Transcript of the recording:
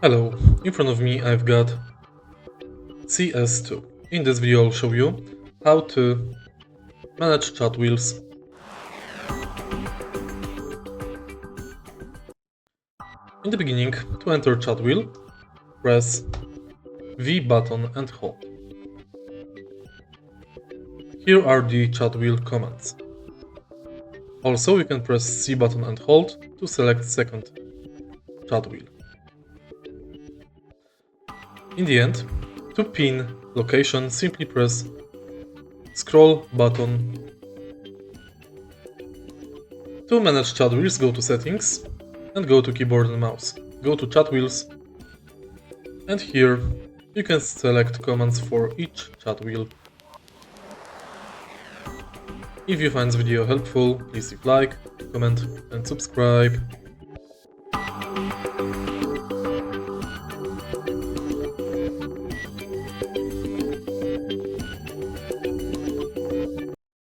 Hello, in front of me I've got CS2. In this video I'll show you how to manage chat wheels. In the beginning, to enter chat wheel, press V button and hold. Here are the chat wheel commands. Also, you can press C button and hold to select second chat wheel. In the end, to pin location, simply press scroll button. To manage chat wheels, go to settings and go to keyboard and mouse. Go to chat wheels and here you can select commands for each chat wheel. If you find this video helpful, please leave like, comment and subscribe.